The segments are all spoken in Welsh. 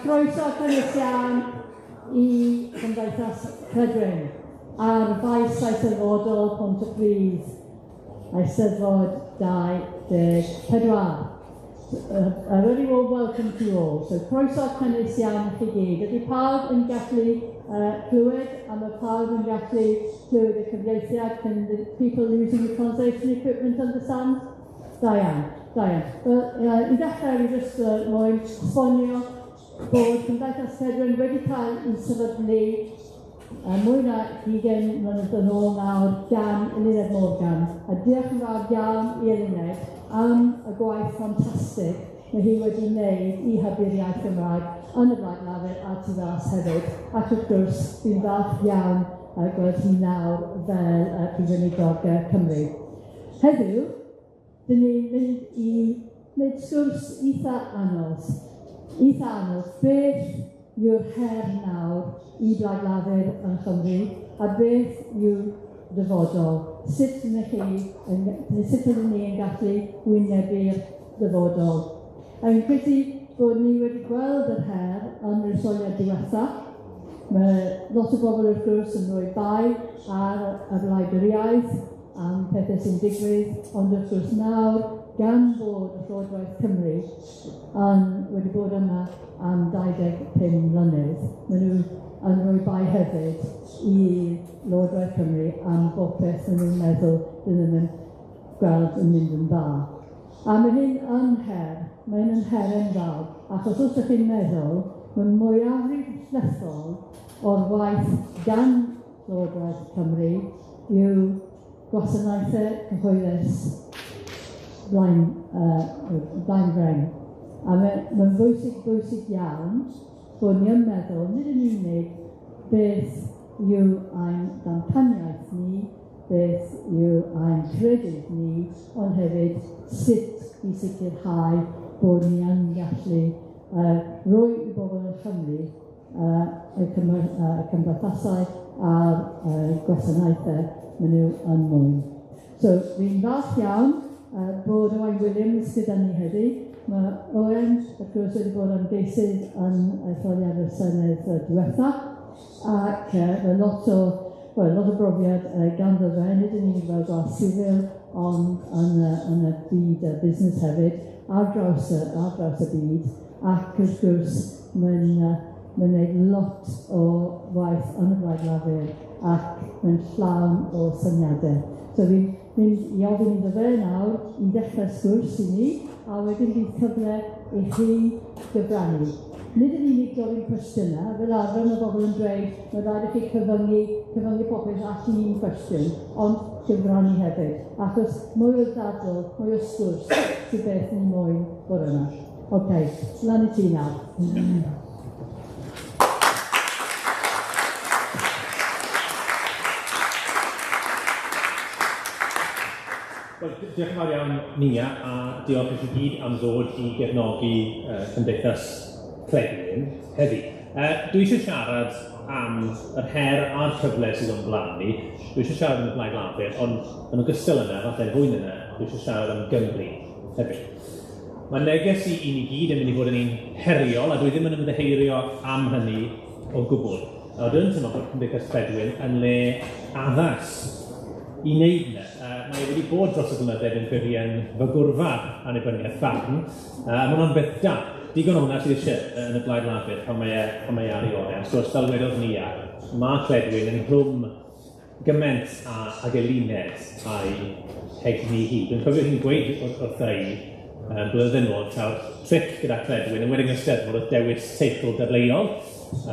croeso cynnes iawn I Cymdeithas Cledwyn a'r faes eisteddfodol Pontypridd, Eisteddfod 24. A very warm welcome to you all. So croeso cynnes iawn I chi gyd. Ydy pawb yn gallu clywed, a mae pawb yn gallu clywed y cyfieithiad? Can the people using the translation equipment understand? Da iawn, da iawn. Wel, I ddechrau I just moyn sfonio bod Cymdeithas Cledwyn wedi cael I sefydlu mwy na 20 mlynedd yn ôl nawr gan Eluned Morgan. A diolch yn fawr iawn I Eluned am y gwaith ffantastig mae hi wedi wneud I hybu'r iaith Gymraeg yn y Blaid Lafur a tu fas hefyd. Ac wrth gwrs, dwi'n falch iawn gweld hi nawr fel Prifynigog Cymru. Heddiw, dyn ni'n mynd I wneud sgwrs eitha anodd. Beth yw'r her nawr I Blaid Lafur yn Chymru, a beth yw'r dyfodol? Sut ydyn ni yn gallu wynebu'r dyfodol? Yn credu bod ni wedi gweld yr her yn yr etholiad diwethaf. Mae lot o bobl wrth gwrs yn rhoi bai ar y wladwriaeth am pethau sy'n digwydd, ond wrth gwrs nawr, gan bod y Llywodraeth Cymru wedi bod yma am 25 mlynedd, maen nhw yn rhoi bai hefyd I Llywodraeth Cymru am bob beth maen nhw'n meddwl dyn nhw'n gweld yn mynd yn dda. A mae hyn yn her, mae hyn yn her enfawr, achos os ydych chi'n meddwl, mae mwyafrif llethol o'r waith gan Llywodraeth Cymru yw gwasanaethau cyhoeddus blaen freng. A mae'n bwysig iawn bod ni yn meddwl nid yn unig beth yw ein damcaniaeth ni, beth yw ein credydd ni, ond hefyd sut I sicrhau bod ni yn gallu rhoi I bobl yn Cymru y cymdeithasau a'r gwasanaethau maen nhw yn mwyn. So, fi'n falch iawn bod Owain Williams gyda ni heddi. Mae Owain, wrth gwrs, wedi bod yn geisydd yn etholiad y Senedd diwethaf, ac mae lot o brofiad ganddo fe, nid yn unig fel glas sifil, ond yn y byd busnes hefyd, ar draws y byd, ac wrth gwrs, mae'n gwneud lot o waith yn y Blaid Lafur, ac mae'n llawn o syniadau. So fi'n mynd I ofyn iddo fe nawr I ddechrau sgwrs I ni, a wedyn bydd cyfle I chi gyfrannu. Nid yn unig gofyn cwestiynau, fel arfer mae bobl yn dweud, mae rhaid I chi cyfyngu popeth at un cwestiwn, ond gyfrannu hefyd. Achos mwy o ddadl, mwy o sgwrs, sydd beth ni moyn bore yma. OK, lan I ti nawr. Diolch yn fawr iawn Nia, a diolch I chi gyd am ddod I gefnogi Cymdeithas Cledwyn heddi. Dwi eisiau siarad am yr her a'r cyfle sydd o'n blaen ni. Dwi eisiau siarad am y Blaid Lafur, ond yn ogystal yna, falle'n fwy yna, dwi eisiau siarad am Gymru hefyd. Mae neges I ni gyd yn mynd I fod yn un heriol, a dwi ddim yn ymddeheirio am hynny o gwbl. A dwi'n teimlo bod Cymdeithas Cledwyn yn le addas I wneud yna. Mae wedi bod dros y blynyddoedd yn gwiri yn fygwrfa annibyniaeth farn. Mae hwnna'n beth da. Digon o hwnna sydd eisiau yn y Blaid Lafur pan mae ar ei orau. Os fel wedodd Nia, mae Cledwyn yn rhwm gyment ag Eluned a'i hegni hi. Dwi'n cofio hi'n gweud wrth ei blynyddoedd yn ôl taw tric gyda Cledwyn yn wedyn Eisteddfod oedd dewis teitl dadleuol. A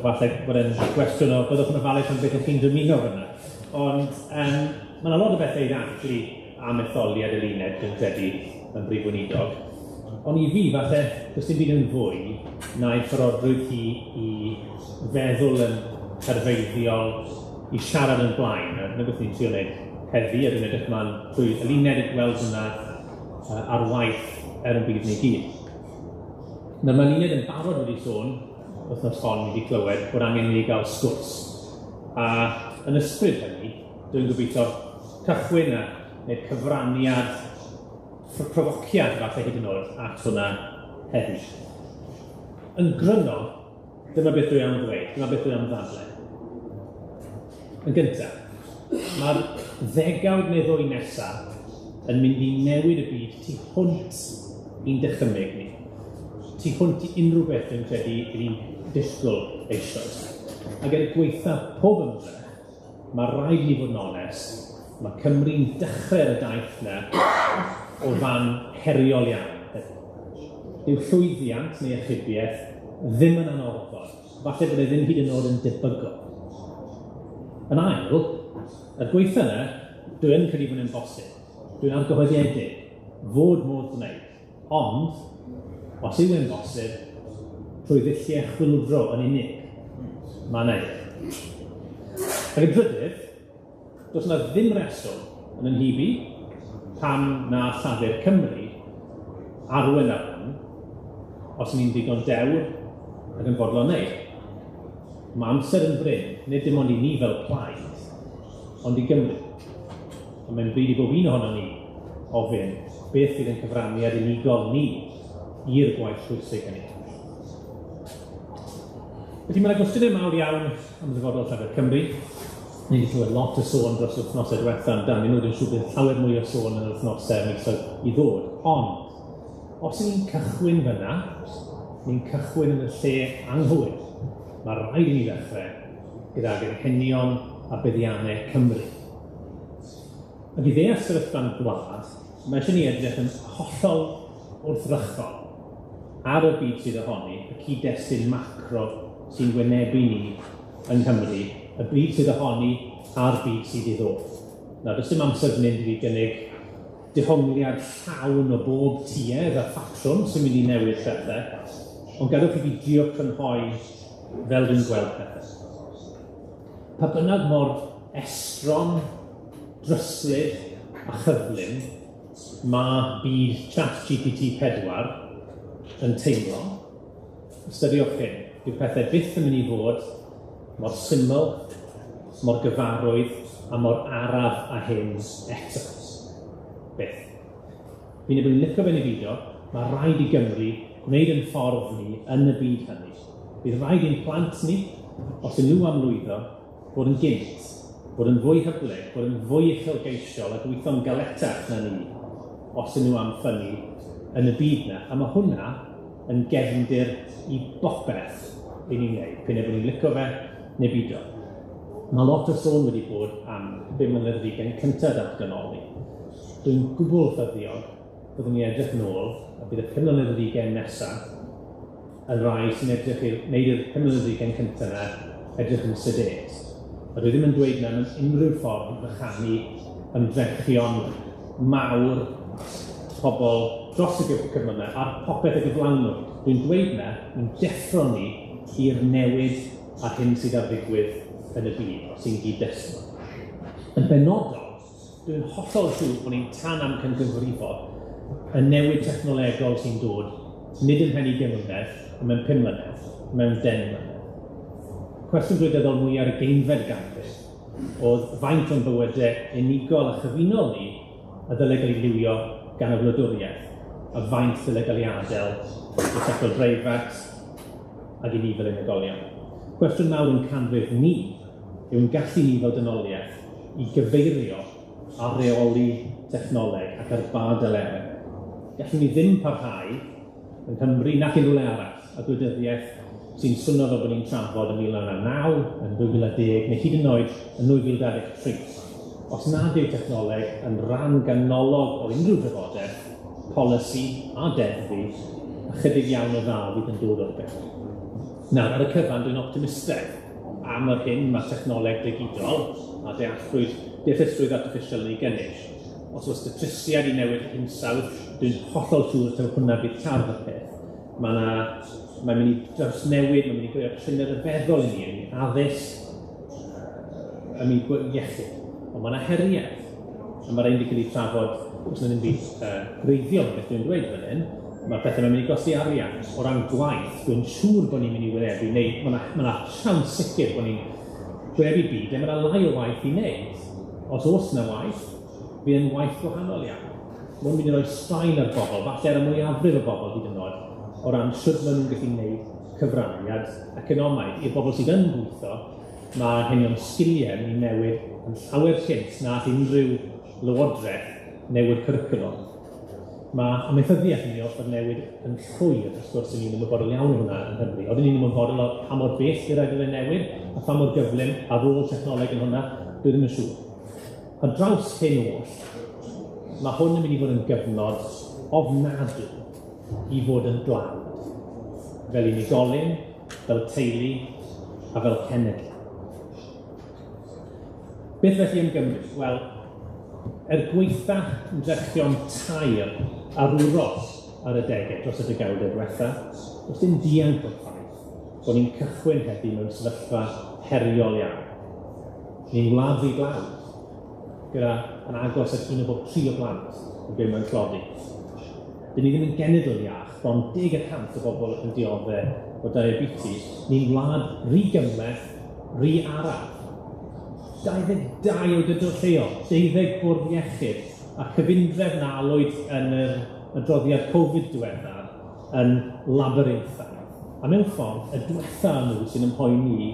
falle bod yn gwestiwn o byddwch yn ofalus am beth o'ch chi'n dymuno fyna. Ond mae yna lot o bethau I ddathlu am etholiad Eluned dwi'n credu yn brif weinidog. Ond I fi, falle, does dim byd yn fwy na'i fforddrwydd hi I feddwl yn herfeiddiol, I siarad yn blaen. Dyna beth ni'n trio wneud heddi, a dwi'n edrych ma'n drwy Eluned yn gweld hwnna ar waith yn byd ni gyd. Nawr mae Eluned yn barod wedi sôn, wythnos hon wedi clywed, bod angen I gael sgwrs. A yn ysbryd hynny, dwi'n gobeithio cychwyn neu'r cyfraniad profociad falle hyd yn oed at hwnna heddi. yn gryno, dyma beth dwi am ddweud, dyma beth dwi am ddadle. Yn gyntaf, mae'r 10 neu ddwy nesaf yn mynd i newid y byd tu hwnt i'n dychymyg ni. Tu hwnt i unrhyw beth dwi'n credu i'n disgwyl eisoes. Ac er gweitha pob ymdrech, mae rhaid ni fod yn onest, mae Cymru'n dechrau'r daith yna o fan heriol iawn. Dyw llwyddiant neu achubiaeth ddim yn anorfod, falle bod e ddim hyd yn oed yn debygol. Yn ail, y gweitha yna, dwi'n credu bod yn bosib. Dwi'n argyhoeddiedig fod modd gwneud. Ond, os yw e'n bosib, trwy ddilliau chwildro yn unig, mae'n neud. Ac yn drydydd, does yna ddim reswm yn yn hybu pam na Llafur Cymru arwen ar hwn os ni'n ddigon dewr ac yn fodlon neud. Mae amser yn bryn, nid dim ond i ni fel plaid, ond i Gymru. Ond mae'n bryd i bob un ohono ni ofyn beth fydd yn cyfraniad unigol ni i'r gwaith pwysig hynny. Felly mae'n gwestiynau mawr iawn am ddyfodol Llafur Cymru. Ni wedi clywed lot o sôn dros wythnosau diwethaf amdano nhw, dwi'n siŵr bydd llawer mwy o sôn yn wythnosau misoedd i ddod. Ond, os ni'n cychwyn fyna, ni'n cychwyn yn y lle anghywir. Mae rhaid i ni ddechrau gyda gynhenion a buddiannau Cymru. Ac i ddeall sefyllfa'n gwlad, mae eisiau ni edrych yn hollol wrthrychol ar y byd sydd ohoni, y cyd-destun macro sy'n wynebu ni yng Nghymru, y byd sydd ohoni a'r byd sydd i ddod. Nawr, does dim amser fan hyn i fi gynnig dehongliad llawn o bob tuedd a ffatrwm sy'n mynd i newid pethau, ond gadwch i fi drio crynhoi fel dwi'n gweld pethau. Pa bynnag mor estron, dryslyd a chyflym mae byd ChatGPT 4 yn teimlo, ystyriwch hyn, dyw pethau byth yn mynd i fod mor syml, mor gyfarwydd a mor araf a hyn eto. Byth. Fi'n ei bod yn licio fe'n ei fideo, mae rhaid i Gymru gwneud yn ffordd ni yn y byd hynny. Bydd rhaid i'n plant ni, os ydyn nhw am lwyddo, bod yn gynt, bod yn fwy hyblyg, bod yn fwy uchelgeisiol a gweithio'n galetach na ni, os ydyn nhw am ffynnu yn y byd na. A mae hwnna yn gefndir i bopeth i ni'n gwneud, pyn ei bod ni'n licio fe neu beidio. Mae lot o sôn wedi bod am 5 mlynedd gen cyntaf datganoli. Dwi'n gwbl ffyddiog byddwn ni edrych nôl a bydd y 5 mlynedd gen nesaf yn rai sy'n edrych i'r wneud i'r 5 mlynedd gen cyntaf yna edrych yn sedet. A dwi ddim yn dweud na mewn unrhyw ffordd fychanu ymdrechion mawr pobl dros y cyfnodau a'r popeth y gyflawnwyd. Dwi'n dweud na, ni'n deffro ni i'r newid a hyn sydd ar ddigwydd yn y byd sy'n gyd-destun. Yn benodol, dwi'n hollol siŵr bod ni'n tan am cyngyfrifod y newid technolegol sy'n dod, nid yn penny gymryd, mewn 5 mlynedd, mewn 10 mlynedd. Cwestiwn gwleidyddol mwy ar y geinfed ganrif oedd faint o'n bywydau unigol a chyfunol ni a ddylai gael ei liwio gan y wladwriaeth a faint ddylai gael ei adael i sector breifat ac i ni fel unigolion. Cwestiwn mawr yn canrif ni yw'n gallu ni fel dynoliaeth i gyfeirio a reoli technoleg ac ar ba delerau. Gallwn ni ddim parhau yn Cymru nac yn rhywle arall a gwleidyddiaeth sy'n swnio fel bod ni'n trafod yn 1909, yn 2010, neu hyd yn oed yn 2023. Os nad yw technoleg yn rhan ganolog o unrhyw drafodaeth, polisi a deddfu, ychydig iawn o dda fydd yn dod o'r beth. Nawr, ar y cyfan, dwi'n optimistaidd am yr hyn mae technoleg digidol a deallusrwydd artiffisial yn ei gynnig. Os oes datrysiad i newid hinsawdd, dwi'n hollol siŵr taw hwnna bydd tarf y peth. Mae'n mynd i drawsnewid, mae'n mynd i greu tryner y feddwl i ni, yn ei addysg, yn ei iechyd. Ond mae'n heriau. A mae'r ein wedi cael ei trafod, os yna ddim byd greiddiol beth dwi'n dweud fan hyn, mae pethau mae'n mynd i gosti arian. O ran gwaith, dwi'n siŵr bod ni'n mynd i wynebu, neu mae yna siawns sicr bod ni'n wynebu byd, a mae yna lai o waith i wneud. Os oes yna waith, bydd yn waith gwahanol iawn. Mae'n mynd i roi straen ar bobl, falle ar y mwyafrif o bobl hyd yn oed, o ran sut maen nhw'n gallu gwneud cyfraniad economaidd i'r bobl sydd yn gweithio, mae anghenion sgiliau yn newid yn llawer cynt na unrhyw lywodraeth newid cwricwlwm. Mae amaethyddiaeth ni oedd newid yn llwyr, wrth gwrs, ni'n ymwybodol iawn o hwnna yn Nghymru. Oedden ni'n ymwybodol o pa mor beth i'r rhaid yn newid, a pa mor gyflym ar ôl technoleg yn hwnna, dwi ddim yn siŵr. Ar draws hyn oll, mae hwn yn mynd i fod yn gyfnod ofnadwy i fod yn dlawd, fel unigolyn, fel teulu a fel cenedl. Beth felly yn Gymru? Wel, gweitha yn drechion tair arwros ar y degau dros y degawdau diwetha, does dim dianc o'r ffaith bod ni'n cychwyn heddi mewn sefyllfa heriol iawn. Ni'n wlad fi glawd, gyda yn agos at 1 o bob 3 o blant yn byw mewn cloddi. Dyn ni ddim yn genedl iach, ond 10% o bobl yn dioddau o diabetes. Ni'n wlad rhy gymleth, rhy araf. 22 o dydol lleol, 12 bwrdd iechyd, a cyfundref na alwyd yn yr adroddiad Covid diweddar yn labyrinthau. A mewn ffordd, y diwetha nhw sy'n ymhoeni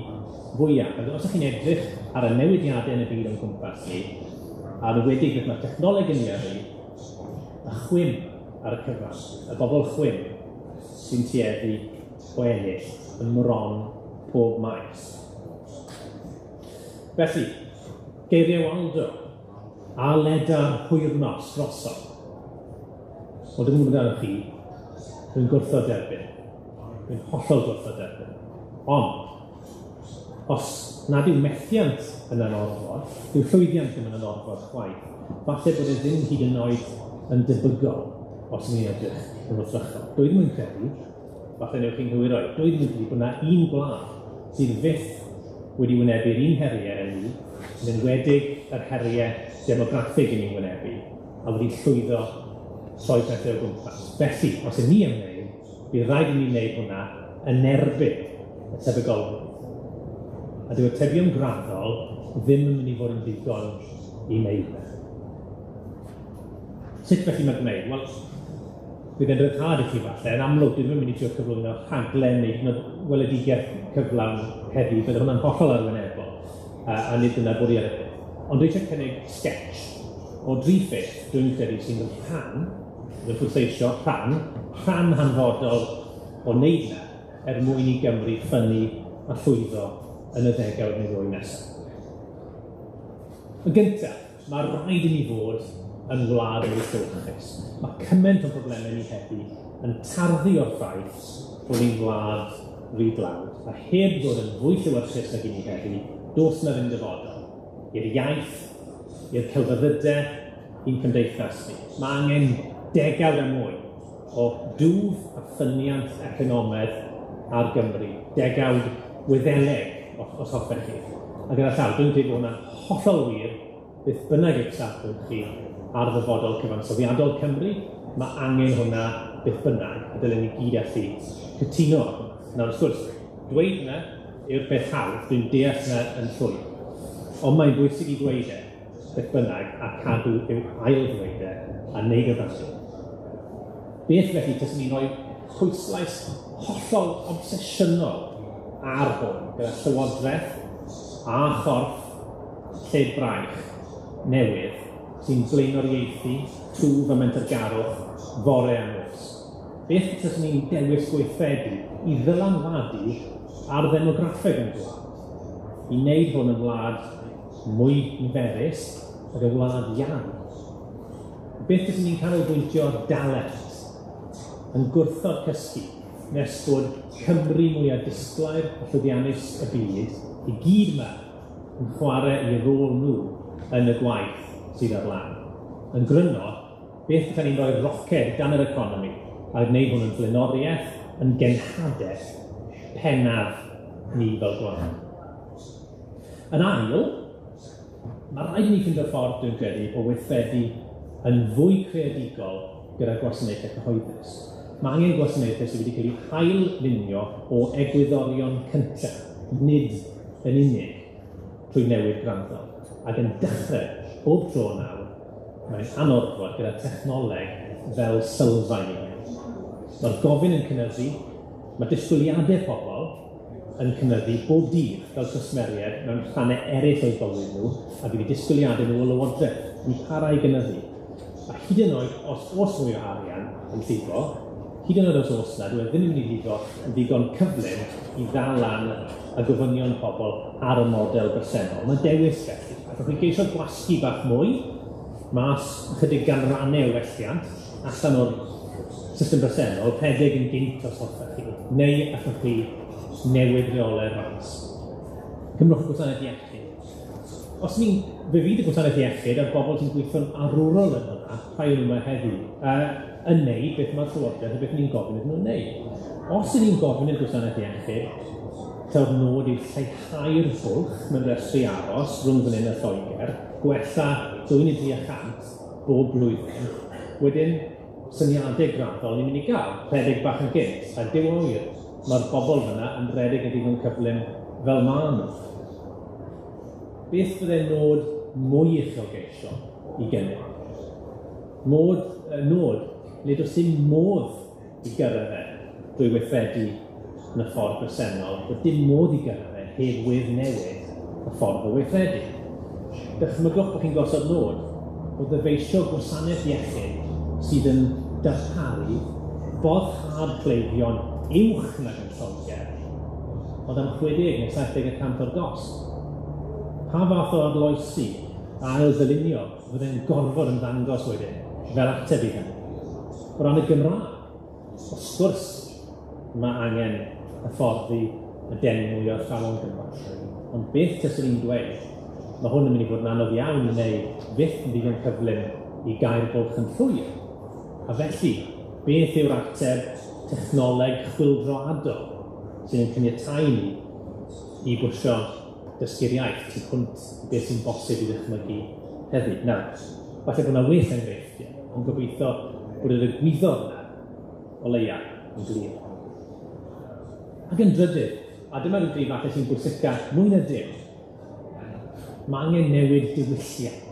fwyaf. Os ydych chi'n edrych ar y newidiadau yn y byd o'n cwmpas ni, a'r wedig beth mae'r technoleg yn yrru, y chwym ar y cyfan, y bobl chwym sy'n tueddu o ennill yn mron pob maes. Felly, geiriau Waldo a ledar hwyrnos drosodd. Ond dim ond amdano chi, dwi'n gwrtho derbyn. Dwi'n hollol gwrtho derbyn. Ond, os nad yw methiant yn anorfod, dyw llwyddiant ddim yn anorfod chwaith, falle bod e ddim hyd yn oed yn debygol os ni'n edrych yn wrthrychol. Dwi ddim yn credu, falle newch chi'n hywiro, dwi ddim yn credu bod yna un gwlad sydd fyth wedi wynebu'r un heriau yn ni, yn enwedig yr heriau demograffig yn ei wynebu, a wedi llwyddo troi pethau o gwmpas. Felly, os ydyn ni yn wneud, bydd rhaid i ni wneud hwnna yn erbyn y tebygolrwydd. A dyw y tebion graddol ddim yn mynd i fod yn ddigon i wneud. Sut felly mae'n gwneud? Wel, bydd yn ryddhad i chi falle, yn amlwg, dwi ddim yn mynd i trio cyflwyno rhaglen neu weledigaeth cyflawn heddi, bydd hwnna'n hollol arwynebol, a nid dyna bwriad y peth. Ond dwi eisiau cynnig sketch o 3 ffith dwi'n credu sy'n rhan, yn pwysleisio rhan hanfodol o wneud yna er mwyn i Gymru ffynnu a llwyddo yn y 10 neu 2 nesaf. Yn gyntaf, mae rhaid i ni fod yn wlad yn wythnosus. Mae cymaint o broblemau ni heddi yn tarddu o'r ffaith bod ni'n wlad rhy glawd, a heb ddod yn fwy llywyrchus nag i ni heddi, dos na fynd dyfodol. I'r iaith, i'r celfyddydau, i'n cymdeithas ni. Mae angen degawd a mwy o dwf a ffyniant economaidd ar Gymru. Degawd wyddeleg, os hoffech chi. A gyda llaw, dwi'n credu bod hwnna'n hollol wir, beth bynnag eich safbwynt chi ar ddyfodol cyfansoddiadol Cymru, mae angen hwnna beth bynnag, a dylen ni gyd allu cytuno. Nawr, wrth gwrs, dweud yna yw'r beth hawdd, dwi'n deall yna yn llwyr. Ond mae'n bwysig i dweud beth bynnag a cadw i'w ail ddweud a wneud y faswm. Beth felly tysyn ni'n rhoi pwyslais hollol obsesiynol ar hwn, gyda llywodraeth a chorff lled braich newydd sy'n blaenoriaethu twf a mentergarwch fore a nos. Beth tysyn ni'n dewis gweithredu i ddylanwadu ar ddemograffeg yn gwlad, i wneud hwn yn wlad mwy niferus ac yn wlad iawn. Beth ydyn ni'n canolbwyntio ar dalent yn gwrthod cysgu nes bod Cymru mwyaf disglair a llwyddiannus y byd i gyd yma yn chwarae i rôl nhw yn y gwaith sydd ar lan. Yn gryno, beth ydyn ni'n rhoi roced dan yr economi a gwneud hwn yn flaenoriaeth, yn genhadaeth pennaf ni fel gwaith. Yn ail, mae rhaid i ni ffindo ffordd, dwi'n credu, o weithredu yn fwy creadigol gyda gwasanaethau cyhoeddus. Mae angen gwasanaethau sydd wedi cael eu hail-lunio o egwyddorion cyntaf, nid yn unig trwy newid granddol. Ac yn dechrau bob tro nawr, mae'n anorfod gyda technoleg fel sylfaen i. Mae'r gofyn yn cynyddu, Mae disgwyliadau pobl yn cynyddu bob dydd fel cwsmeriaid mewn rhannau eraill o'i bywyd nhw, a bydd disgwyliadau nhw o lywodraeth yn para i gynyddu. A hyd yn oed os mwy o arian yn llifo, hyd yn oed os oes na, dwi'n ddim yn mynd i ddigon cyflym i ddal lan a gofynion pobl ar y model bresennol. Mae'n dewis felly. Ac os chi geisio gwasgu bach mwy, mas ychydig ganrannau o welliant, allan o'r system bresennol, rhedeg yn gynt os hoffech chi, neu allwch chi newid reolau'r ras. Cymrwch gwasanaeth iechyd. Os ni'n fyfyd y gwasanaeth iechyd a'r bobl sy'n gweithio'n arwrol yn hwnna, rhai o'n nhw heddiw, yn neud beth mae'r llywodraeth a beth ni'n gofyn iddyn nhw'n neud. Os ni'n gofyn i'r gwasanaeth iechyd, taw'r nod yw lleihau'r bwlch mewn restri aros rhwng fan hyn a Lloegr, gwella 2 i 300 bob blwyddyn, wedyn syniadau graddol ni'n mynd i gael, rhedeg bach yn gynt, a dyw oer, mae'r bobl fyna yn rhedeg yn ddigon cyflym fel maen nhw. Beth byddai nod mwy uchelgeisio i gynnig? Nod, nid oes dim modd i gyrraedd drwy weithredu yn y ffordd bresennol, bod dim modd i gyrraedd heb newid y ffordd o weithredu. Dychmygwch bod chi'n gosod nod o ddyfeisio gwasanaeth iechyd sydd yn darparu boddhad cleifion uwch nag yn Lloegr, ond am 60 neu 70% o'r gost. Pa fath o arloesi a ail-ddylunio fyddai'n gorfod yn ddangos wedyn fel ateb i hynny? O ran y Gymraeg, wrth gwrs, mae angen hyfforddi y denmwy o'r ffalon Gymraeg. Ond beth tyswn i'n dweud, mae hwn yn mynd i fod yn anodd iawn i wneud fyth yn ddigon cyflym i gair bwlch yn llwyr. A felly, beth yw'r ateb technoleg chwyldroadol sy'n yn caniatáu ni i bwysio dysgu'r iaith sy'n hwnt beth sy'n bosib i ddychmygu heddi. Nawr, falle bod yna well enghreifftiau, ond gobeithio bod y gwyddor yna o leia yn glir. Ac yn drydydd, a dyma rhyw grif falle sy'n bwysica mwy na dim, mae angen newid diwylliant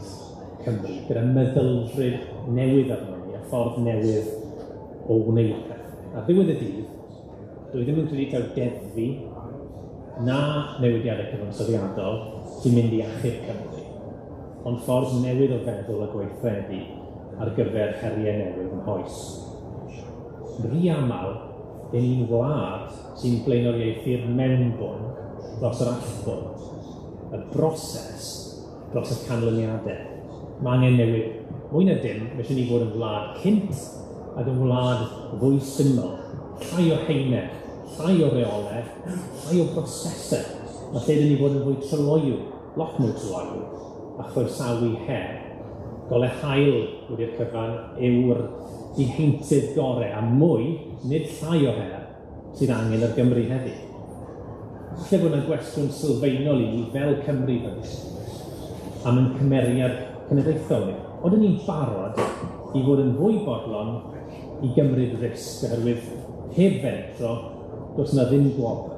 Cymru gyda meddylfryd newydd arno ni, a ffordd newydd o wneud pethau. A ddiwedd y dydd, dwi ddim yn credu taw deddfi na newidiadau cyfansoddiadol sy'n mynd i achub Cymru, ond ffordd newydd o feddwl a gweithredu ar gyfer heriau newydd yn hoes. Rhi amal, dyn ni'n wlad sy'n blaenoriaethu'r mewnbwn dros yr allbwn, y broses dros y canlyniadau. Mae angen newid mwy na dim, felly ni fod yn wlad cynt ac yn wlad fwy syml, llai o heiner, llai o reolau, llai o brosesau, a lle dyn ni fod yn fwy tryloiw, lot mwy tryloiw, a chwersawu her. Gole hael wedi'r cyfan yw'r diheintydd gorau a mwy, nid llai o her, sydd angen ar Gymru heddi. Falle bod yna gwestiwn sylfaenol i ni fel Cymru fyny am yn cymeriad cenedlaethol ni. Oedden ni'n barod i fod yn fwy bodlon i gymryd risg oherwydd heb fentro does yna ddim gwobr.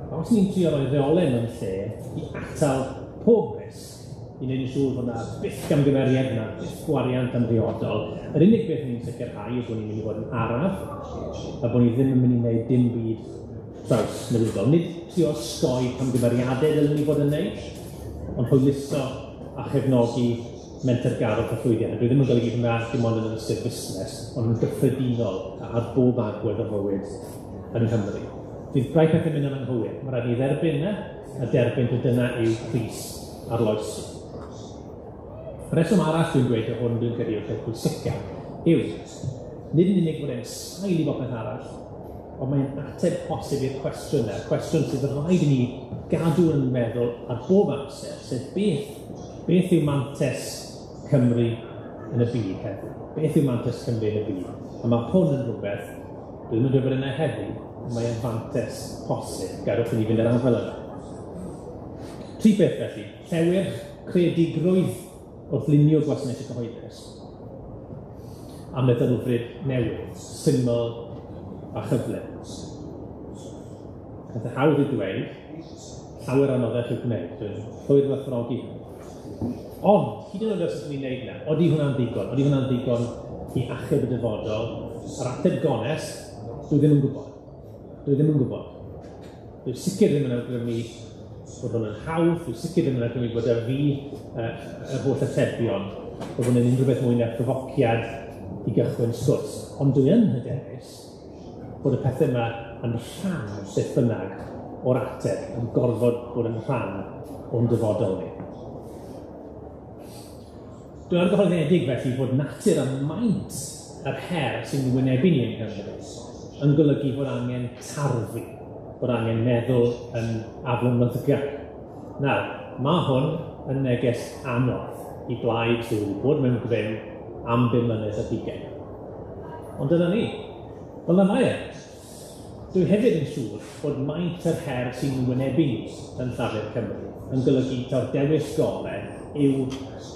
A os ni'n trio roi reolau mewn lle i atal pob risg, i wneud yn siŵr bod yna byth gamgymeriad yna, byth gwariant amhriodol. Yr unig beth ni'n sicrhau yw bod ni'n mynd i fod yn araf, a bod ni ddim yn mynd i wneud dim byd trawsnewidol. Nid trio osgoi camgymeriadau dylen ni fod yn wneud, ond hwyluso a chefnogi mentergarwch a llwyddiant. Dwi ddim yn golygu Cymraeg dim ond yn ystod busnes, ond yn gyffredinol ar bob agwedd o fywyd yn Nghymru. Fydd rai pethau'n mynd yn anghywir. Mae rhaid i dderbyn yna, a derbyn bod dyna yw pris arloesi. Y reswm arall dwi'n dweud o hwn dwi'n credu o'r peth pwysicaf yw, nid yn unig fod e'n sail i bopeth arall, ond mae'n ateb posib i'r cwestiwn sydd rhaid i ni gadw yn meddwl ar bob amser, sef beth yw mantes Cymru yn y byd heddi? Beth yw mantes Cymru yn y byd? A mae hwn yn rhywbeth, dwi'n dweud yna heddi, mae'n fantes posib, gadwch i ni fynd yr afel yna. Tri beth felly, llewyrch, creadigrwydd wrth lunio gwasanaeth y cyhoeddus, a meddylfryd newydd, syml a chyflym. Oedd y hawdd i dweud, llawer anoddach i'w gwneud, dwi'n llwyr werthfawrogi hyn. Ond, hyd yn oed os ydym ni'n gwneud yna, odi hwnna'n ddigon? Odi hwnna'n ddigon i achub y dyfodol? Yr ateb gonest, dwi ddim yn gwybod. dwi ddim yn gwybod. Dwi sicr ddim yn awgrymu bod hwn yn hawdd, dwi sicr ddim yn awgrymu bod y fi yr holl atebion, bod hwn yn unrhyw beth mwy na pryfociad i gychwyn sgwrs. Ond dwi yn hyderus bod y pethau yma yn rhan beth bynnag o'r ateb yn gorfod bod yn rhan o'n dyfodol ni. Dwi'n argyhoeddedig felly bod natur a maint yr her sy'n wynebu ni yn Nghymru yn golygu bod angen tarfu, bod angen meddwl yn aflonyddiga. Nawr, mae hwn yn neges anodd i blaid sydd wedi bod mewn grym am 5 mlynedd a 20. Ond dyna ni. Wel yma e. Dwi hefyd yn siŵr bod maint yr her sy'n wynebu ni yn Llafur Cymru yn golygu taw dewis gorau yw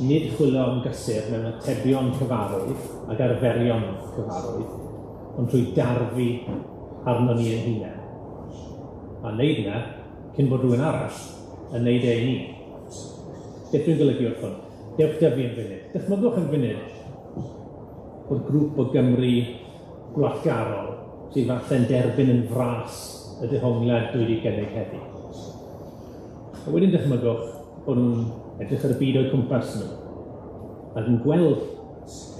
nid chwilio am gysur mewn atebion cyfarwydd ac arferion cyfarwydd, ond trwy darfu arno ni ein hunain. A wneud yna cyn bod rhywun arall yn wneud ei ni. Beth dwi'n golygu wrth hwn? Dewch dyfu yn funud. Dychmygwch yn funud bod grŵp o Gymru gwlatgarol sydd falle'n derbyn yn fras y dehongliad dwi wedi gynnig heddi. A wedyn dychmygwch bod nhw'n edrych ar y byd o'i cwmpas nhw ac yn gweld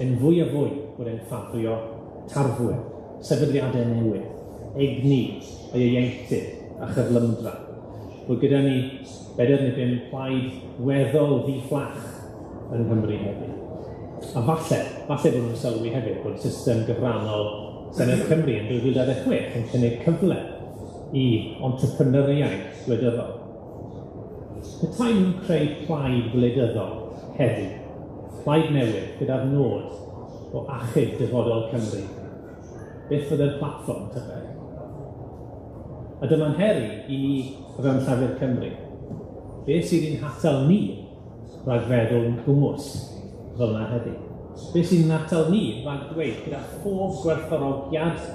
yn fwy a fwy bod e'n ffafrio tarfwyr, sefydliadau newydd, egni o'i ieuenctid a chyflymdra. Bod gyda ni 4 neu 5 plaid weddol ddi-fflach yn Nghymru hefyd. A falle bod nhw'n sylwi hefyd bod system gyfrannol Senedd Cymru yn 2026 yn cynnig cyfle i entrepreneuriaeth gwleidyddol. Petai nhw'n creu plaid gwleidyddol heddi, plaid newydd gyda'r nod o achub dyfodol Cymru. Beth fydde'r platfform tybed? A dyma'n heri i ni o fewn Llafur Cymru. Beth sydd i'n hatal ni rhag feddwl gwmws fel yna heddi? Beth sydd i'n hatal ni rhag dweud gyda phob gwerthfawrogiad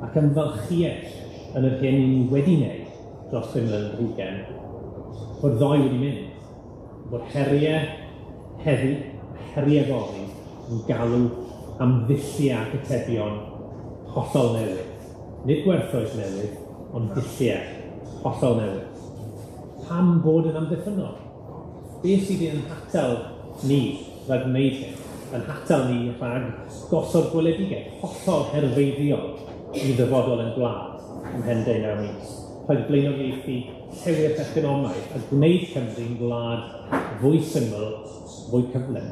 ac ymfalchiaeth yn yr hyn ni wedi wneud dros 5 mlynedd ar hugain, bod ddoi wedi mynd, bod heriau heddi, heriau fory yn galw am ddulliau ac atebion hollol newydd. Nid gwerthoedd newydd, ond ddulliau hollol newydd. Pam bod yn amddiffynol? Beth sydd yn hatal ni rhag wneud hyn? Yn hatal ni rhag gosod gweledigaeth hollol herfeiddiol i ddyfodol yn gwlad ym mhen 19 mis. Rhaid blaenoriaethu llewi'r economaidd a gwneud Cymru'n gwlad fwy syml, fwy cyflym.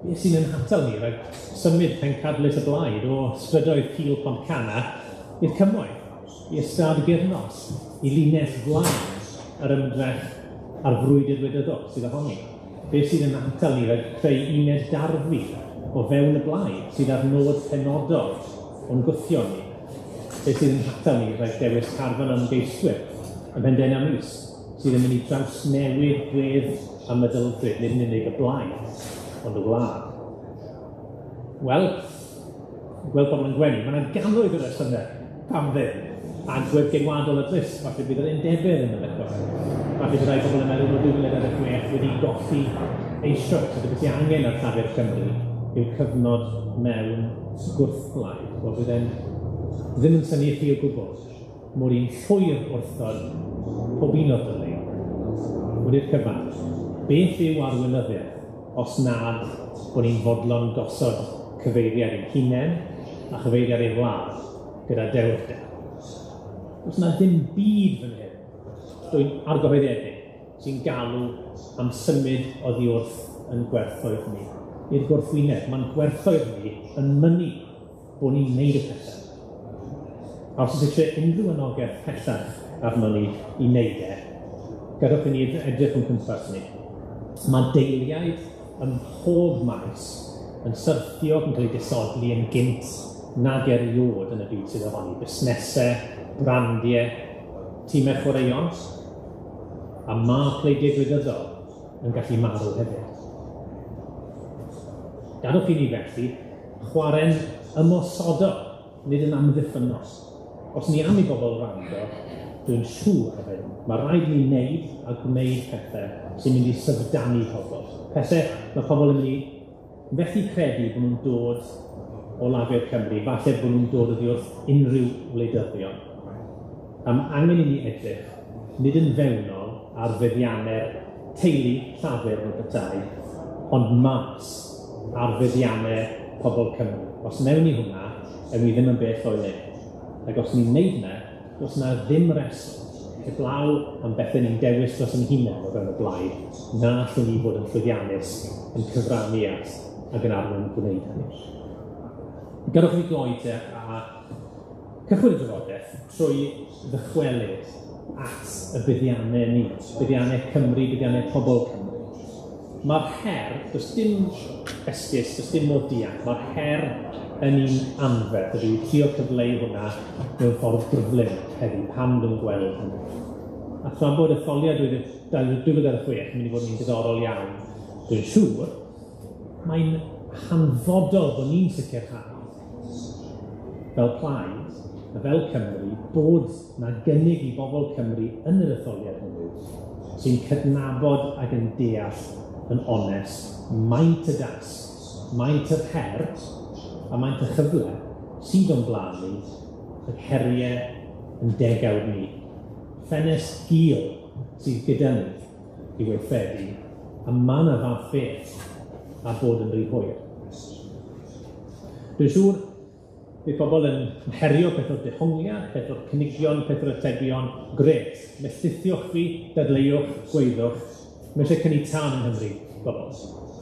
Beth sy'n yn hatal ni rhag symud pencadlys y blaid o strydoedd Pîl Pontcana i'r Cymoedd, i ystad Gyrnos, i linell flaen yr ymdrech a'r frwydr gwleidyddol sydd ohoni. Beth sydd yn hatal ni rhag creu uned darfu o fewn y blaid sydd ar nod penodol o'n gwthio ni. Beth sydd yn hatal ni rhag dewis carfan ymgeiswyr ym mhen 19 mis sydd yn mynd i drawsnewid gwedd a meddylfryd nid yn unig y blaid, ond y wlad. Wel, gweld pobl yn gwenu, mae'n gannoedd o resymau pam ddim. Agwedd geidwadol y dris, falle bydd yr undebau yn y lecol. Falle byddai pobl yn meddwl bod 2016 wedi golli eisoes, a beth sy'n angen ar Llafur Cymru yw cyfnod mewn gwrthblaid. Wel, bydd e'n ddim yn syni chi o gwbl, mor un llwyr wrthod pob un o'r dylai. Wedi'r cyfan, beth yw arweinyddiaeth os nad bod ni'n fodlon gosod cyfeiriad i'n hunain a chyfeiriad i'r wlad gyda dewrder. Os yna ddim byd fan hyn, dwi'n argyhoeddedig, sy'n galw am symud oddi wrth yn gwerthoedd ni. I'r gwrthwyneb, mae'n gwerthoedd ni yn mynnu bod ni'n gwneud y pethau. A os ydych eisiau unrhyw anogaeth pellach arno ni i wneud e, gadwch i ni edrych yn cwmpas ni. Mae deiliaid yn pob maes yn syrthio ac yn cael ei disodli yn gynt nag eriod yn y byd sydd ohoni. Busnesau, brandiau, timau chwaraeon, a mae pleidiau gwleidyddol yn gallu marw hefyd. Gadwch i ni felly chwarae'n ymosodol, nid yn amddiffynol. Os ni am i bobl rando, dwi'n siŵr o hyn, mae rhaid ni wneud a gwneud pethau sy'n mynd i syfdanu pobl. Pethau mae pobl yn mynd i fethu credu bod nhw'n dod o Llafur Cymru, falle bod nhw'n dod oddi wrth unrhyw wleidyddion. am angen i ni edrych nid yn fewnol ar feddiannau'r teulu llafur yn Bethau, ond mas ar feddiannau pobl Cymru. Os mewn i hwnna, ydw i ddim yn beth o'i le. Ac os ni'n neud yna, does yna ddim reswm heblaw am bethau ni'n dewis dros yn hunain o fewn y blaid, na allwn ni fod yn llwyddiannus, yn cyfrannu at ac yn arwain gwneud hynny. Gadwch ni gloi te a cychwyn y drafodaeth trwy ddychwelyd at y buddiannau ni, buddiannau Cymru, buddiannau pobl Cymru. Mae'r her, does dim esgus, does dim modd deall, mae'r her yn un anferth, ydw i trio cyfleu hwnna mewn ffordd gryflym heddiw, pam dwi'n gweld hynny. A tra bod etholiad 2016 yn mynd i fod yn diddorol iawn, dwi'n siŵr, mae'n hanfodol bod ni'n sicrhau fel plaid, a fel Cymru, bod na gynnig i bobl Cymru yn yr etholiad hwnnw, sy'n cydnabod ac yn deall yn onest maint y dasg, maint yr her, a maint y chyfle sydd o'n blaen ni, y heriau yn degawd ni. Ffenest gul sydd gyda ni i weithredu, a ma' 'na fath beth a bod yn rhy hwyr. Dwi'n siŵr bydd pobl yn herio peth o'r dehongliad, peth o'r cynigion, peth o'r atebion, gret. Methythiwch fi, dadleuwch, gweithwch. Mae eisiau cynnig tân yng Nghymru, bobl.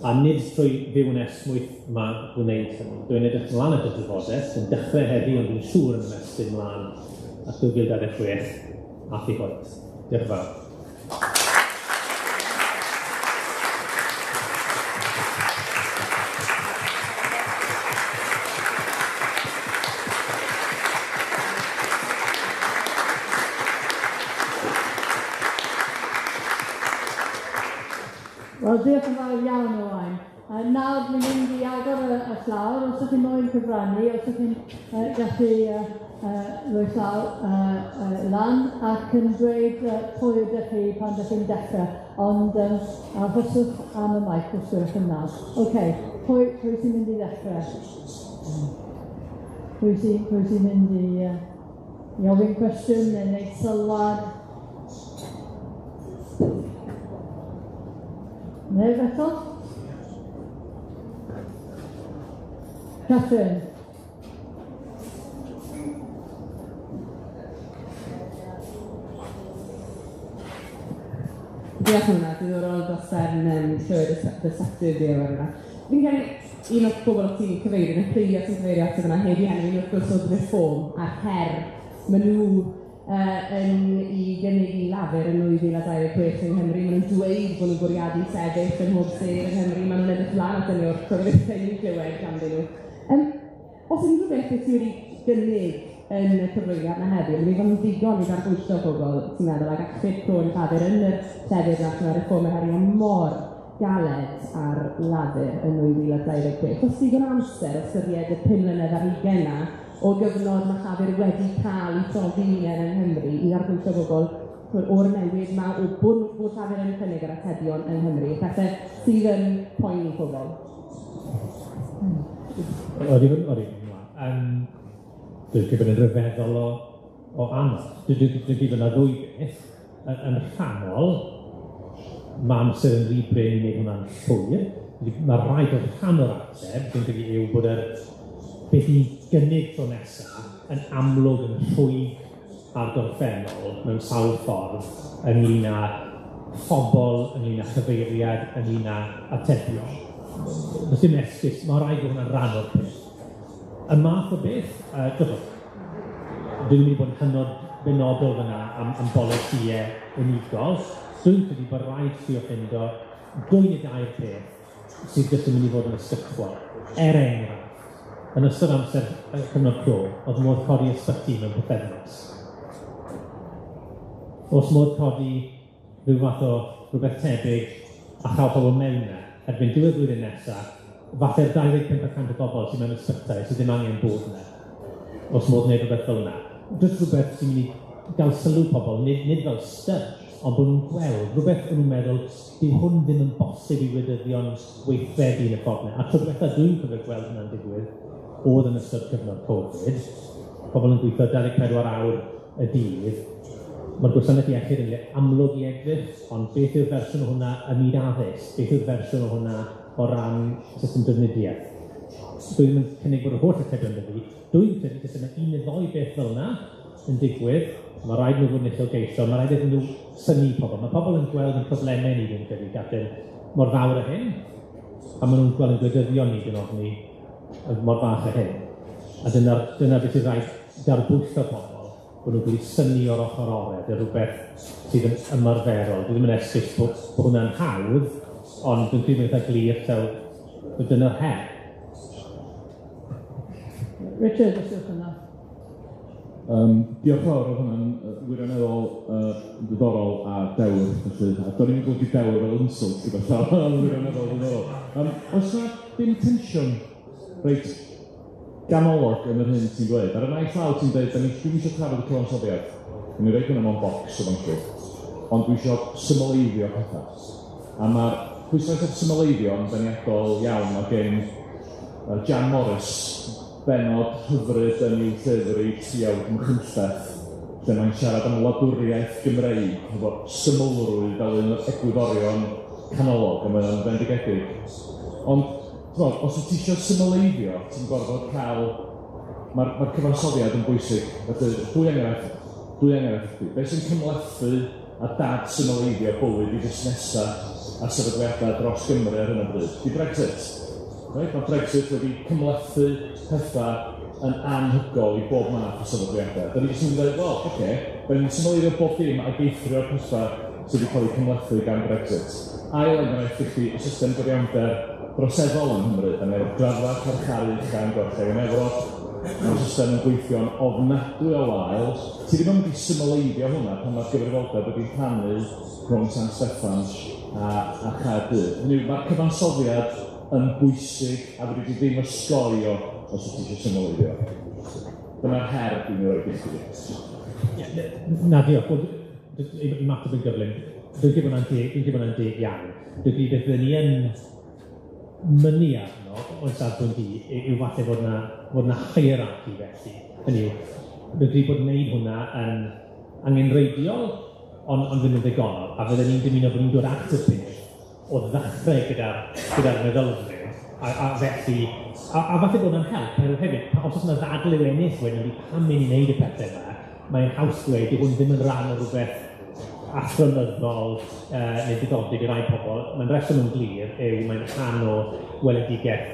A nid trwy fyw yn esmwyth mae gwneud hynny. Dwi'n edrych ymlaen at y drafodaeth, yn dechrau heddi, ond dwi'n siŵr yn ymestyn ymlaen at 2026 a thi hwnt. Diolch yn fawr. Wel, diolch yn fawr iawn, Owain. Nawr, ni'n mynd i agor y llawr. Os ydych chi'n moyn cyfrannu, os ydych chi'n gallu rhoi llaw lan ac yn dweud pwy ydych chi pan ydych chi'n dechrau. Ond arhoswch am y maic os ydych chi'n nawr. OK, pwy sy'n mynd i ddechrau? Pwy sy'n mynd i ofyn cwestiwn neu wneud sylwad? Neb eto? Catherine. Diolch yn hwnna, diddorol dros llywed y sector fi o'r yna. Fi'n cael un o'r bobl o ti'n cyfeirio, yn y pryd sy'n cyfeirio at yna heddi hynny, un o'r gwrs o reform a'r her. Maen nhw yn i gynnig i lafur yn 2026 yng Nghymru. Maen nhw'n dweud bod nhw'n bwriadu sefyll yn holl sir yng Nghymru. Maen nhw'n edrych lan at hynny o'r cyfreithiau ni'n clywed ganddyn nhw. Os ydyn nhw beth sydd wedi gynnig yn y cyflwyniad yna heddiw, mi fan ddigon i ddarbwysio pobl, ti'n meddwl, ac achub Croeso lafur yn y llefydd nath yna'r reform herio mor galed ar lafur yn 2026. Os digon amser ystyried y 5 mlynedd ar 20 yna, o gyfnod mae llafur wedi cael ei trofi yng Nghymru i ddarpwysio bobl o'r newid yma o bod llafur yn cynnig yr atebion yng Nghymru. Felly, sydd yn poeni pobl? Dwi'n gwybod yn rhyfeddol o anodd. Dwi'n gwybod yna ddwy beth. Yn rhannol, mae amser yn rhy brin i wneud hwnna'n llwyr. Mae rhaid o'r rhan o'r ateb, dwi'n gwybod yw bod beth i'n gynnig tro nesaf yn amlwg yn rhwyg ar gorffennol mewn sawl ffordd ynglyn â phobl, ynglyn â chyfeiriad, ynglyn â atebion. Does dim esgus, mae rhaid bod hwnna'n rhan o'r peth. Y math o beth, dwi'n mynd i bod yn hynod benodol fyna am bolisïau unigol. Dwi'n credu bod rhaid i o ffindo 2 neu 2 peth sydd jyst yn mynd i fod yn ysgychwol. Enghraifft, yn ystod amser cyfnod clo, oedd modd codi ysbyty mewn pythefnos. Os modd codi rhyw fath o rhywbeth tebyg a chael pobl mewn yna, erbyn diwedd blwyddyn nesaf, falle'r 25% o bobl sy'n mewn ysbytai sydd ddim angen bod yna, os modd wneud rhywbeth fel yna. Jyst rhywbeth sy'n mynd i gael sylw pobl, nid fel styr, ond bod nhw'n gweld, rhywbeth o'n nhw'n meddwl, dyw hwn ddim yn bosib i weithreddion weithredu yn y ffordd yna. A rhywbeth dwi'n cofio gweld hynna'n digwydd, oedd yn ystod cyfnod Covid, pobl yn gweithio 24 awr y dydd, mae'r gwasanaeth iechyd yn amlwg i edrych, ond beth yw'r fersiwn o hwnna ym myd addysg? Beth yw'r fersiwn o hwnna o ran system defnyddiaeth? Dwi'n mynd cynnig bod y holl atebion dy fi. Dwi'n credu jyst yna un neu ddoi beth fel yna yn digwydd. Mae rhaid nhw fod yn uchelgeisio, mae rhaid iddyn nhw syni pobl. Mae pobl yn gweld yn problemau ni dwi'n credu gadw mor fawr a hyn, a maen nhw'n gweld yn gwleidyddion ni dyn ofni mor fach a hyn. A dyna beth yw'r rhaid garbwyllo pobl, bod nhw'n gwneud syni o'r ochr ored, rhywbeth sydd yn ymarferol. Dwi ddim yn esgus bod hwnna'n hawdd, ond dwi'n credu eitha glir, so dyna'r her. Richard, ys yw'ch yna. Diolch fawr, oedd hwnna'n wirioneddol diddorol a dewr, felly. A do'n i'n gwybod dewr fel insult, gyda llaw, wirioneddol diddorol. Oes yna dim tensiwn reit ganolog yn yr hyn ti'n dweud? Ar y naill llaw ti'n dweud, dwi'n eisiau trafod y cyfansoddiad. Dwi'n ei roed hwnna mewn bocs o fancw. Ond dwi eisiau symleiddio pethau. A mae'r pwyslais o'r symleiddio yn deniadol iawn o gen Jan Morris, benod hyfryd yn i'w llyfr i Triawd Mchynlleth, lle mae'n siarad am wladwriaeth Gymreig, efo symlrwydd fel un o'r egwyddorion canolog, a mae'n bendigedig. Ond, os wyt ti eisiau symleiddio, ti'n gorfod cael... Mae'r cyfansoddiad yn bwysig. Felly, dwy enghraifft chdi. Be sy'n cymlethu a dad symleiddio bywyd i fusnesa a sefydliadau dros Gymru ar hyn o bryd? Di Brexit. Right? Mae Brexit wedi cymlethu pethau yn anhygol i bob math o sefydliadau. Da ni jyst yn dweud, wel, oce, da ni'n symleiddio bob dim a geithrio'r pethau sydd wedi cael eu cymlethu gan Brexit. Ail enghraifft i chi, y system gyfiawnder broseddol yn Nghymru. Da ni'n graddfa carcharu uchan gorcheg yn Efrog. Mae'r system yn gweithio'n ofnadwy o wael. Ti ddim yn mynd i symleiddio hwnna pan mae'r gyfrifoldeb wedi rhannu rhwng San Steffans a Chaerdydd. Mae'r cyfansoddiad yn bwysig a wedi ddim ysgoi os ydych chi eisiau symleiddio. Dyna'r her dwi'n ei roed i chi. Na, diolch. I mateb yn gyflym. Dwi'n gwybod hwnna'n deg iawn. Dwi'n gwybod beth ni yn mynnu arno, o'n safbwynt i, yw falle fod na hierarchy felly. Hynny yw, dwi'n gwybod bod wneud hwnna yn angenreidiol, ond ddim yn ddigonol. A fydden ni'n dymuno bod ni'n dod at y peth o ddechrau gyda'r meddylfryd, a felly, a falle bod yna'n help, hefyd, os oes yna ddadl i'w ennill wedyn ni pam mynd i wneud y pethau yma, mae'n haws dweud, yw hwn ddim yn rhan o rhywbeth athronyddol neu diddordeb i rai pobl. Mae'n reswm yn glir yw mae'n rhan o weledigaeth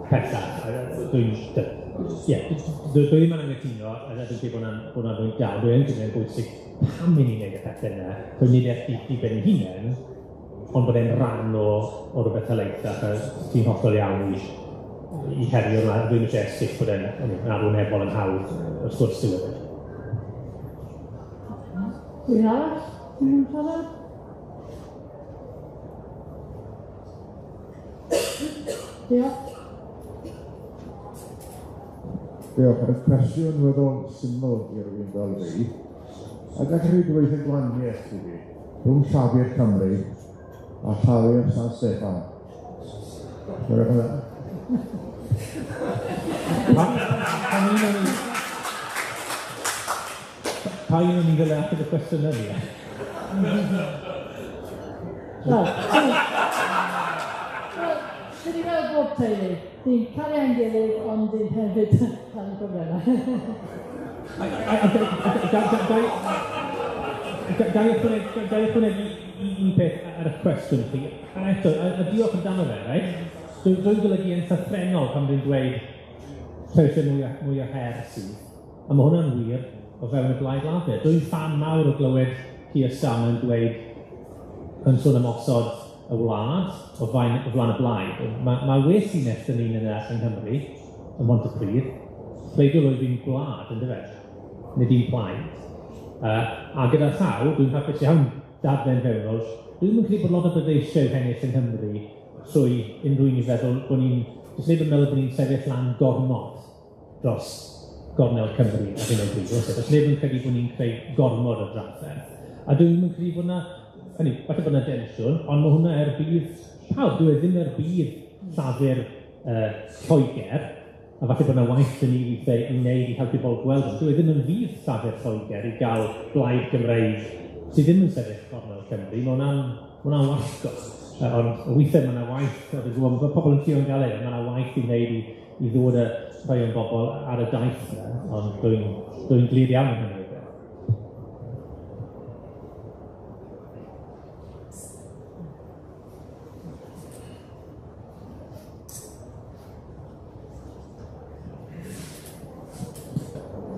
pethau. Dwi'n ddim yn anghytuno, a dwi'n dweud bod hwnna'n ddweud iawn, dwi'n gwneud bwysig pam mynd i wneud y pethau yna, dwi'n nid eich i ben ei hunain, ond bod e'n rhan o rhywbeth helaethach a ti'n hollol iawn i herio yma. Dwi'n eisiau esgus bod e'n arwynebol yn hawdd y sgwrs sy'n wedi. Dwi'n arall? Dwi'n siarad? Diolch. Diolch. Y cwestiwn weddol syml i'r rhywun fel fi. A gallwch chi dweud yn gwahaniaeth i fi rhwng Llafur Cymru a Llafur San Steffan. Rwy'n hwnna. Pa un o'n i'n ddyle ateb y cwestiwn yna? Dyn ni fel bob teulu. Di'n cael ein gilydd, ond di'n hefyd cael ein problemau. Ga i ychwanegu un peth ar y cwestiwn chi. A eto, a diolch amdano fe, right? Dwi'n golygu yn llythrenol pan dwi'n dweud eisiau mwy o her sydd. A mae hwnna'n wir o fewn y Blaid Llafur. Dwi'n fan mawr o glywed Keir Starmer yn dweud yn sôn am osod y wlad o flaen y blaid. Mae well i nes dyn ni'n yna yng Nghymru, yn Montepridd, pleidwr oedd fi'n gwlad yn dyfed, nid i'n plaid. A gyda llaw, dwi'n hapus iawn dadlen fewnol, dwi'n mynd credu bod lot o bydeisiau hennill yng Nghymru trwy unrhyw un i feddwl bod ni'n jyst nid yn meddwl bod ni'n sefyll lan gormod dros gornel Cymru a hyn o bryd. Does neb yn credu bod ni'n creu gormod o drafferth. A dwi'n mynd credu bod na, falle bod na densiwn, ond mae hwnna bydd pawb, dwi'n ddim bydd llafur Lloegr, a falle bod yna waith yn ni weithiau i wneud i helpu bobl gweld nhw. Dwi ddim yn fydd llafur Lloegr i gael blaid Gymreig sydd ddim yn sefyll gornel Cymru. Mae hwnna'n wallgo. Ond weithiau mae yna waith, mae pobl yn trio yn gael ei, mae yna waith i wneud i ddod y rhai o'n bobl ar y daith yna, ond dwi'n glir iawn yn hynny.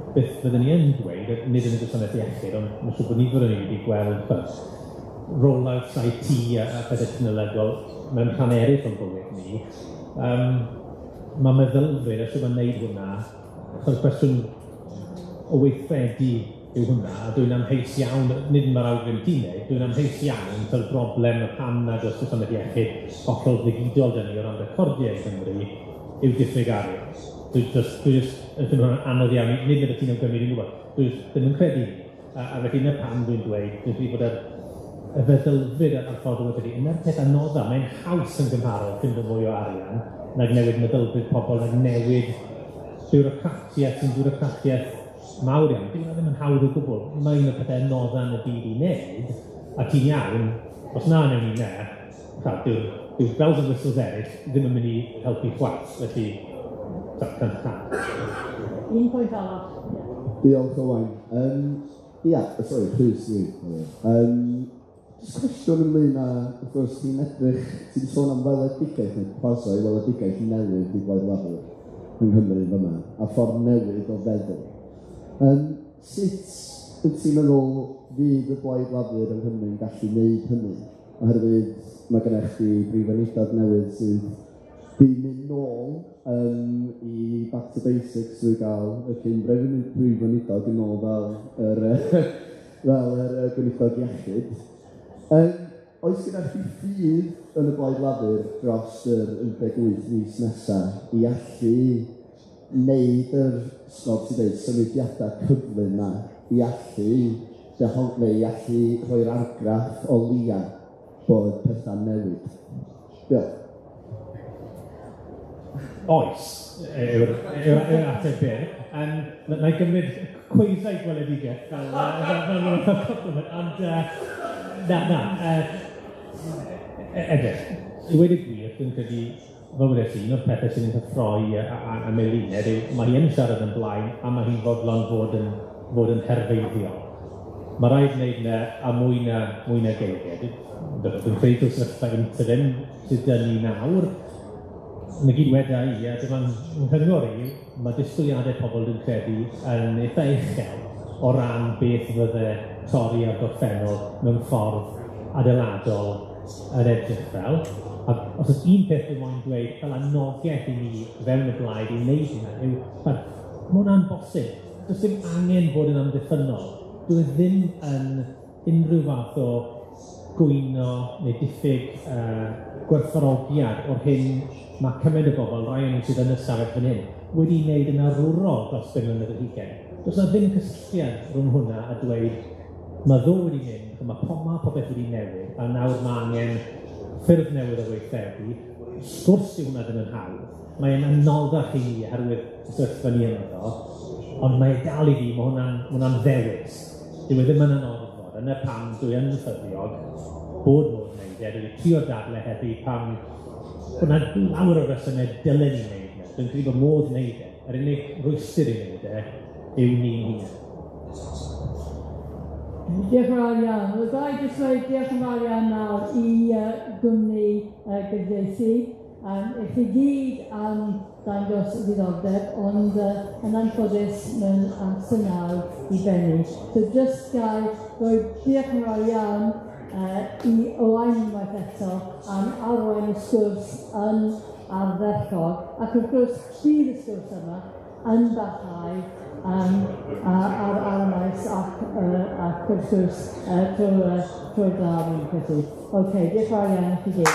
Beth fyddwn ni yn dweud, nid yn y gwasanaeth iechyd, ond mae'n siŵr bod nifer o'n ni wedi gweld roll-out IT a pethau technolegol mewn rhan eraill o'n bywyd ni. Mae meddylfryd os yw'n gwneud hwnna, achos cwestiwn o weithredu yw hwnna, a dwi'n amheus iawn, nid mae'r awgrym ti'n neud, dwi'n amheus iawn fel broblem y pam nad oes gwasanaeth iechyd hollol ddigidol dyn ni o ran recordiau yn Cymru yw diffyg arian. Dwi'n just yn anodd iawn, nid ydych chi'n awgrymu unrhyw beth. Dwi ddim yn credu. A felly yna pam dwi'n dweud, dwi'n dweud bod y feddylfryd a'r ffordd o wedi. Yna'r peth anoddau, mae'n haws yn gymharol ffindo mwy o arian, nag newid meddylfryd pobl, nag newid biwrocratiaeth sy'n biwrocratiaeth mawr iawn. Dwi'n ddim yn hawdd o gwbl. Mae'n y pethau anoddau yn y byd i wneud, a ti'n iawn, os na newn ni ne, dwi'n fel yn whistles eraill, ddim yn mynd i helpu chwaith, felly un pwynt arall. Diolch Owain. Sorry, Chris i. Just cwestiwn ynglyn â, wrth gwrs, ti'n sôn am weledigaeth neu croeso i weledigaeth newydd i Blaid Llafur yng Nghymru fyma, a ffordd newydd o feddwl. Sut wyt ti'n meddwl fydd y Blaid Llafur yng Nghymru'n gallu wneud hynny? Oherwydd mae gennych chi brifenidad newydd sydd dwi'n mynd nôl i back to basics drwy gael y brifenidod yn ôl fel yr gweinidog iechyd. Oes gyda chi ffydd yn y Blaid Llafur dros yr 18 mis nesaf i allu wneud yr symudiadau cyflym yna, i allu rhoi'r argraff o lia bod pethau'n newid? Diolch. Oes, yw'r ateb byr. Na'i gymryd cwyddau gweledigaeth fel compliment, ond edrych. I wedi gwir, dwi'n credu fel wedi un o'r pethau sy'n cyffroi a Melined yw mae hi'n siarad yn blaen a mae hi'n fodlon fod yn herfeiddiol. Mae rhaid wneud yna a mwy na geiriau. Dwi'n credu dwi'n sefyllfa interim sydd dyn ni nawr. Yn y gydweda i, a dyma'n nghyngor i, mae disgwyliadau pobl dwi'n credu yn eitha uchel o ran beth fydde torri ar gorffennol mewn ffordd adeiladol yn edrych fel. A os oes un peth dwi'n moyn dweud fel anogaeth i ni fewn y blaid i wneud hynny, yw, mae hwnna'n bosib. Does dim angen bod yn amddiffynol. Dwi ddim yn unrhyw fath o gwyno neu diffyg gwerthfawrogiad o'r hyn mae cymaint o bobl, rai o'n sydd yn y stafell fan hyn, wedi wneud yn arwrol dros 5 mlynedd yr hugain. Does na ddim cysylltiad rhwng hwnna a dweud, mae ddo wedi mynd, mae popeth wedi newid, a nawr mae angen ffyrdd newydd o weithredu. Sgwrs yw hwnna ddim yn hawdd. Mae'n anoddach i ni oherwydd y sefyllfa ni yno fo, ond mae dal i fi, mae hwnna'n ddewis. Dyw e ddim yn anoddfod, yna pam dwi yn ffyddiog bod modd wneud e, dwi'n trio dadle heddi pam hwnna lawer o resymau dylen ni wneud e. Dwi'n credu bod modd wneud e. Yr unig rwystyr i wneud e yw ni'n hun. Diolch yn fawr iawn. Wel, da i jyst dweud diolch yn fawr iawn nawr i gwmni gyfieithu. I chi gyd am dangos ddiddordeb, ond yn anffodus mewn amser nawr i benni. So just gael roi diolch yn fawr iawn i Owain unwaith eto am arwain y sgwrs yn ardderchog, ac wrth gwrs bydd y sgwrs yma yn barhau ar y maes ac wrth gwrs trwy'r glawr yn credu. OK, diolch yn fawr iawn i chi gyd.